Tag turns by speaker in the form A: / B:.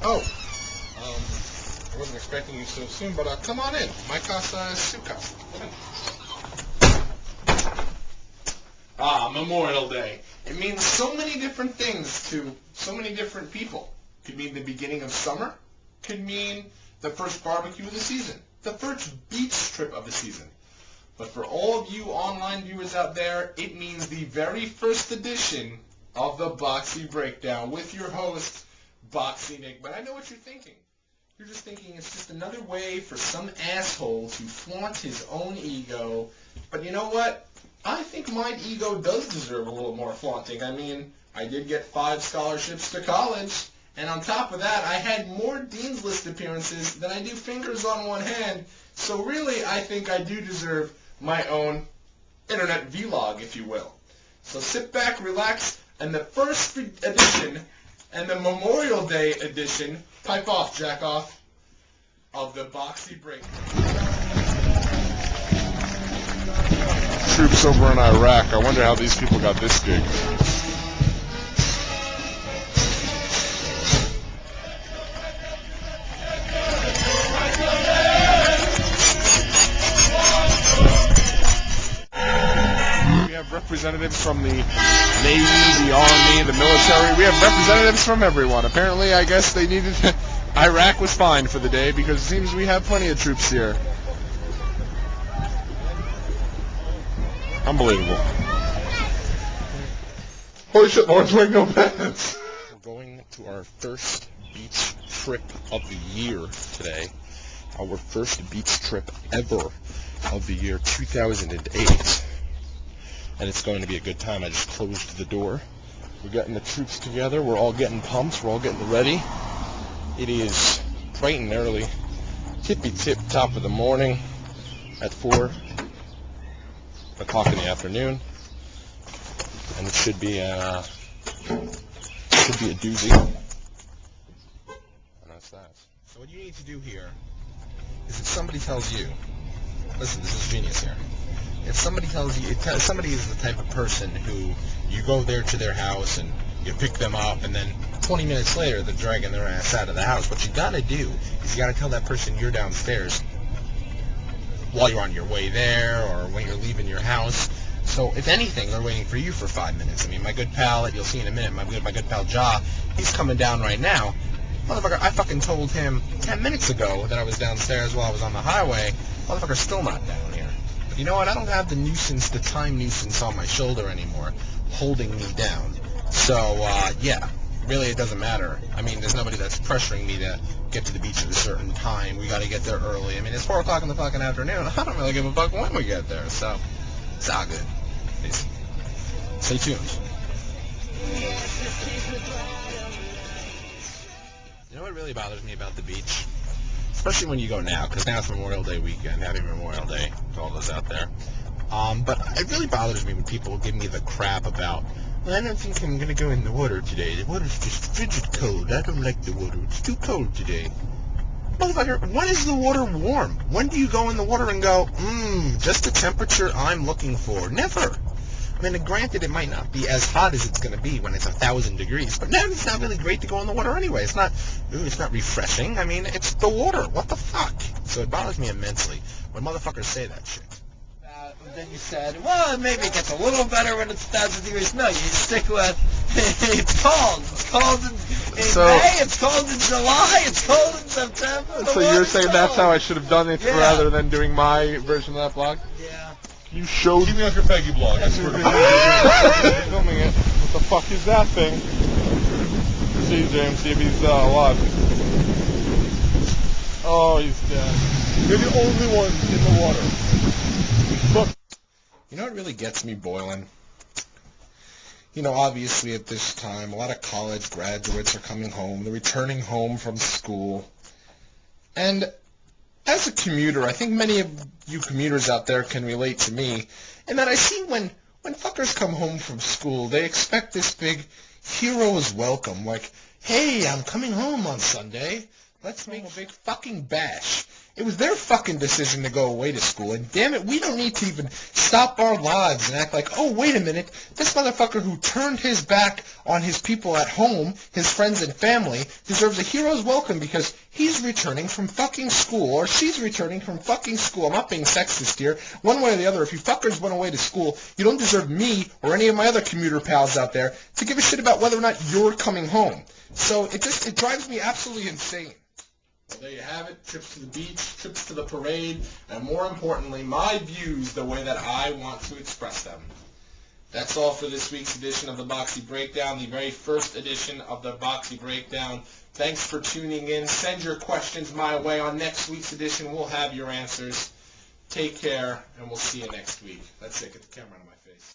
A: Oh, I wasn't expecting you so soon, but come on in. My casa is su casa. Come in. Ah, Memorial Day. It means so many different things to so many different people. Could mean the beginning of summer. Could mean the first barbecue of the season. The first beach trip of the season. But for all of you online viewers out there, it means the very first edition of the Boxy Breakdown with your host, Boxy Nick. But I know what you're thinking. You're just thinking it's just another way for some asshole to flaunt his own ego. But you know what? I think my ego does deserve a little more flaunting. I mean, I did get 5 scholarships to college. And on top of that, I had more Dean's List appearances than I do fingers on one hand. So really, I think I do deserve my own internet vlog, if you will. So sit back, relax, and the first edition and the Memorial Day edition, pipe off, jack off, of the Boxy Breakdown. Troops over in Iraq. I wonder how these people got this gig. Representatives from the Navy, the Army, the military. We have representatives from everyone. Apparently, I guess they needed... Iraq was fine for the day because it seems we have plenty of troops here. Unbelievable. Holy shit, Lawrence wearing no pants. We're going to our first beach trip of the year today. Our first beach trip ever of the year 2008. And it's going to be a good time. I just closed the door. We're getting the troops together. We're all getting pumped. We're all getting ready. It is bright and early, tippy-tip top of the morning at 4 o'clock in the afternoon. And it should be a doozy. And that's that. So what you need to do here is if somebody tells you, listen, this is genius here. If somebody tells you, somebody is the type of person who you go there to their house and you pick them up and then 20 minutes later they're dragging their ass out of the house. What you gotta do is you gotta tell that person you're downstairs while you're on your way there or when you're leaving your house. So if anything, they're waiting for you for 5 minutes. I mean, my good pal, that you'll see in a minute, my good pal Ja, he's coming down right now. Motherfucker, I fucking told him 10 minutes ago that I was downstairs while I was on the highway. Motherfucker's still not down here. You know what? I don't have the time nuisance on my shoulder anymore, holding me down. So, yeah, really it doesn't matter. I mean, there's nobody that's pressuring me to get to the beach at a certain time. We got to get there early. I mean, it's 4 o'clock in the fucking afternoon. I don't really give a fuck when we get there. So, it's all good. Peace. Stay tuned. You know what really bothers me about the beach? Especially when you go now, because now it's Memorial Day weekend. Happy Memorial Day to all those out there. But it really bothers me when people give me the crap about, well, I don't think I'm going to go in the water today. The water's just frigid cold. I don't like the water. It's too cold today. Motherfucker, when is the water warm? When do you go in the water and go, just the temperature I'm looking for? Never. I mean, granted, it might not be as hot as it's going to be when it's 1,000 degrees, but now it's not really great to go in the water anyway. It's not refreshing. I mean, it's the water. What the fuck? So it bothers me immensely when motherfuckers say that shit.
B: Then you said, well, maybe it gets a little better when it's 1,000 degrees. No, you stick with, it's cold. It's cold in May, it's cold in July, it's cold in September.
A: So you're saying that's how I should have done it rather than doing my version of that blog?
B: Yeah.
A: You showed... Keep me off your Peggy blog. I swear to God. Filming it. What the fuck is that thing? See, James, see if he's alive. Oh, he's dead. You're the only one in the water. Look. You know what really gets me boiling? You know, obviously at this time, a lot of college graduates are coming home. They're returning home from school. And as a commuter, I think many of you commuters out there can relate to me in that I see when fuckers come home from school, they expect this big hero's welcome, like, hey, I'm coming home on Sunday. Let's make a big fucking bash. It was their fucking decision to go away to school, and damn it, we don't need to even stop our lives and act like, oh, wait a minute, this motherfucker who turned his back on his people at home, his friends and family, deserves a hero's welcome because he's returning from fucking school, or she's returning from fucking school. I'm not being sexist here. One way or the other, if you fuckers went away to school, you don't deserve me or any of my other commuter pals out there to give a shit about whether or not you're coming home. So it drives me absolutely insane. Well, there you have it. Trips to the beach, trips to the parade, and more importantly, my views the way that I want to express them. That's all for this week's edition of the Boxy Breakdown, the very first edition of the Boxy Breakdown. Thanks for tuning in. Send your questions my way. On next week's edition, we'll have your answers. Take care, and we'll see you next week. That's it. Get the camera on my face.